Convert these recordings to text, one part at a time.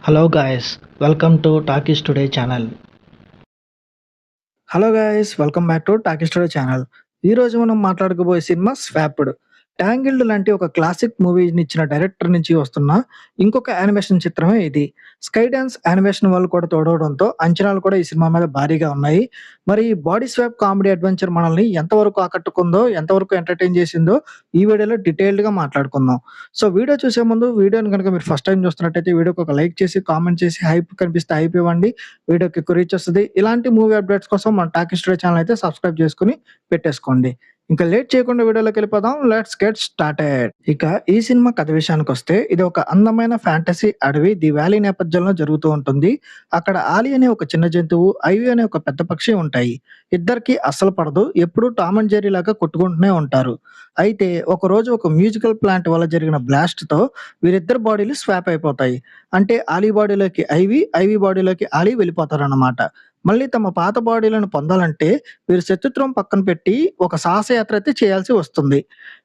Hello guys, welcome to Talkies Today channel. Hello guys welcome back to talkie story channel. ఈ రోజు మనం మాట్లాడుకోబోయే cinema swapped. Tangled లాంటి ఒక classic మూవీని ఇచ్చిన డైరెక్టర్ నుంచి వస్తున్న ఇంకొక యానిమేషన్ చిత్రమే ఇది. స్కై డాన్స్ యానిమేషన్ వాళ్ళు కూడా తోడవడంతో అంచనాలు కూడా ఈ సినిమా మీద భారీగా ఉన్నాయి. మరి ఈ బాడీ స్వాప్ కామెడీ అడ్వెంచర్ మనల్ని ఎంతవరకు ఆకట్టుకుందో, ఎంతవరకు ఎంటర్టైన్ చేసిందో ఈ వీడియోలో డీటెయిల్డ్గా మాట్లాడుకుందాం. సో వీడియో చూసే ముందు వీడియోని కనుక మీరు ఫస్ట్ టైం చూస్తున్నట్టయితే వీడియోకి ఒక లైక్ చేసి, కామెంట్ చేసి, హైప్ కనిపిస్తే హైప్ ఇవ్వండి. వీడియోకి ఎక్కువ రీచ్ వస్తది. ఇలాంటి మూవీ అప్డేట్స్ కోసం మన టాకీ స్టూడియో ఛానల్ అయితే సబ్స్క్రైబ్ చేసుకొని పెట్టేసుకోండి. ఇంకా లేట్ చేయకుండా వీడియోలోకి వెళ్ళిపోదాం. Let's get started. ఇక ఈ సినిమా కథ విషయానికొస్తే ఇది ఒక అందమైన ఫ్యాంటసీ అడవి ది వ్యాలీ నేపథ్యంలో జరుగుతూ ఉంటుంది. అక్కడ ఆలి అనే ఒక చిన్న జంతువు, ఐవి అనే ఒక పెద్ద పక్షి ఉంటాయి. ఇద్దరికి అస్సలు పడదు. ఎప్పుడూ టామ్ అండ్ జెర్రీ లాగా కొట్టుకుంటూనే ఉంటారు. అయితే ఒకరోజు ఒక మ్యూజికల్ ప్లాంట్ వల్ల జరిగిన బ్లాస్ట్‌తో వీరిద్దరి బాడీలు స్వాప్ అయిపోతాయి. అంటే ఆలీ బాడీలోకి ఐవి, ఐవి బాడీలోకి ఆలీ వెళ్ళిపోతారన్నమాట. మళ్ళీ తమ పాత బాడీలను పొందాలంటే వీరు శత్రుత్వం పక్కన పెట్టి ఒక సాహసయాత్ర అయితే చేయాల్సి వస్తుంది.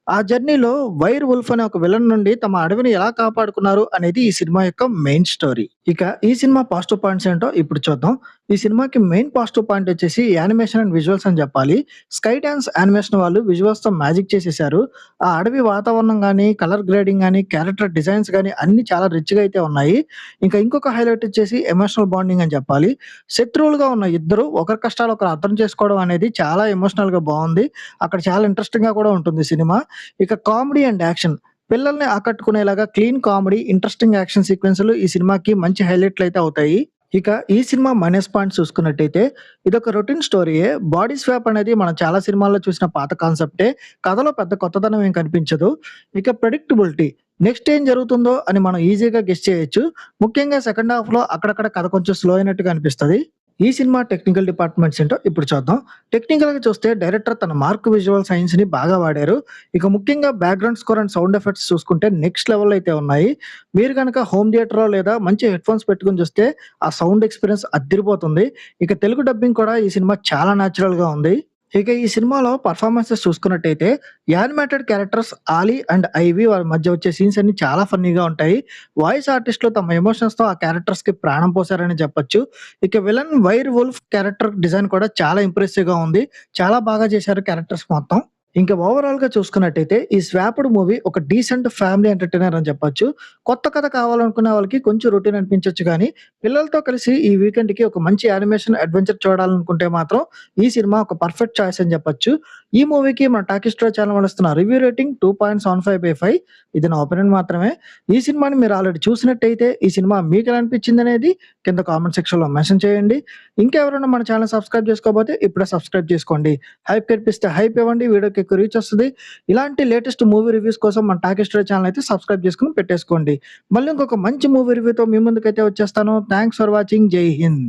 ఆ జర్నీలో వైర్ వుల్ఫ్ అనే ఒక విలన్ నుండి తమ అడవిని ఎలా కాపాడుకున్నారు అనేది ఈ సినిమా యొక్క మెయిన్ స్టోరీ. ఇక ఈ సినిమా పాజిటివ్ పాయింట్స్ ఏంటో ఇప్పుడు చూద్దాం. ఈ సినిమాకి మెయిన్ పాజిటివ్ పాయింట్ వచ్చేసి యానిమేషన్ అండ్ విజువల్స్ అని చెప్పాలి. స్కై డాన్స్ యానిమేషన్ వాళ్ళు విజువల్స్ తో మ్యాజిక్ చేసేసారు. ఆ అడవి వాతావరణం గానీ, కలర్ గ్రేడింగ్ గానీ, క్యారెక్టర్ డిజైన్స్ గానీ అన్ని చాలా రిచ్ గా అయితే ఉన్నాయి. ఇంకా ఇంకొక హైలైట్ వచ్చేసి ఎమోషనల్ బాండింగ్ అని చెప్పాలి. శత్రువులుగా ఉన్న ఇద్దరు ఒకరి కష్టాలు ఒకరు అర్థం చేసుకోవడం అనేది చాలా ఎమోషనల్ గా బాగుంది. అక్కడ చాలా ఇంట్రెస్టింగ్ గా కూడా ఉంటుంది సినిమా. ఇక కామెడీ అండ్ యాక్షన్ పిల్లల్ని ఆకట్టుకునేలాగా క్లీన్ కామెడీ, ఇంట్రెస్టింగ్ యాక్షన్ సీక్వెన్స్‌లు ఈ సినిమాకి మంచి హైలైట్‌లయితే అవుతాయి. ఇక ఈ సినిమా మైనస్ పాయింట్స్ చూసుకున్నట్టయితే ఇదొక రొటీన్ స్టోరీయే. బాడీ స్వాప్ అనేది మనం చాలా సినిమాల్లో చూసిన పాత కాన్సెప్టే. కథలో పెద్ద కొత్తదనం ఏం కనిపించదు. ఇక ప్రెడిక్టబిలిటీ నెక్స్ట్ ఏం జరుగుతుందో అని మనం ఈజీగా గెస్ చేయొచ్చు. ముఖ్యంగా సెకండ్ హాఫ్‌లో అక్కడక్కడ కథ కొంచెం స్లో అయినట్టుగా అనిపిస్తది. ఈ సినిమా టెక్నికల్ డిపార్ట్మెంట్స్ ఏంటో ఇప్పుడు చూద్దాం. టెక్నికల్‌గా చూస్తే డైరెక్టర్ తన మార్క్ విజువల్ సైన్స్‌ని బాగా వాడారు. ఇక ముఖ్యంగా background score and sound effects చూసుకుంటే నెక్స్ట్ లెవెల్‌లో అయితే ఉన్నాయి. మీరు గనక హోమ్ థియేటర్‌లో లేదా మంచి హెడ్‌ఫోన్స్ పెట్టుకొని చూస్తే ఆ సౌండ్ ఎక్స్‌పీరియన్స్ అద్దిరిపోతుంది. ఇక తెలుగు డబ్బింగ్ కూడా ఈ సినిమా చాలా నేచురల్‌గా ఉంది. ఇక ఈ సినిమాలో పెర్ఫార్మన్సెస్ చూసుకున్నట్టయితే animated characters Ali and ivy వాళ్ళ మధ్య వచ్చే సీన్స్ అన్ని చాలా ఫన్నీగా ఉంటాయి. వాయిస్ ఆర్టిస్టులు తమ ఎమోషన్స్‌తో ఆ క్యారెక్టర్స్‌కి ప్రాణం పోసారని చెప్పొచ్చు. ఇక villain wire wolf character design కూడా చాలా ఇంప్రెసివ్‌గా ఉంది. చాలా బాగా చేశారు క్యారెక్టర్స్ మొత్తం. ఇంకా ఓవరాల్‌గా చూసుకున్నట్టయితే ఈ స్వాప్డ్ మూవీ ఒక డీసెంట్ ఫ్యామిలీ ఎంటర్‌టైనర్ అని చెప్పొచ్చు. కొత్త కథ కావాలనుకునే వాళ్ళకి కొంచెం రొటీన్ అనిపించొచ్చు గానీ, పిల్లలతో కలిసి ఈ వీకెండ్‌కి ఒక మంచి యానిమేషన్ అడ్వెంచర్ చూడాలనుకుంటే మాత్రం ఈ సినిమా ఒక పర్ఫెక్ట్ చాయిస్ అని చెప్పొచ్చు. ఈ మూవీకి మన టాకీ స్టోరీ ఛానల్ వాళ్ళు ఇస్తున్న రివ్యూ రేటింగ్ 2.75/5. ఇది నా ఒపీనియన్ మాత్రమే. ఈ సినిమాని మీరు ఆల్రెడీ చూసినట్టయితే ఈ సినిమా మీకెలా అనిపించిందనేది కింద కామెంట్ సెక్షన్‌లో మెన్షన్ చేయండి. ఇంకా ఎవరైనా మన ఛానల్ సబ్స్క్రైబ్ చేసుకోకపోతే ఇప్పుడే సబ్స్క్రైబ్ చేసుకోండి. హైప్ కనిపిస్తే హైప్ ఇవ్వండి. వీడియోకి ఎక్కువ రీచ్ వస్తది. ఇలాంటి లేటెస్ట్ మూవీ రివ్యూస్ కోసం మన టాకీ స్టోరీ ఛానల్ అయితే సబ్స్క్రైబ్ చేసుకొని పెట్టేసుకోండి. మళ్ళీ ఇంకొక మంచి మూవీ రివ్యూతో మీ ముందుకైతే వచ్చేస్తాను. Thanks for watching. జై హింద్.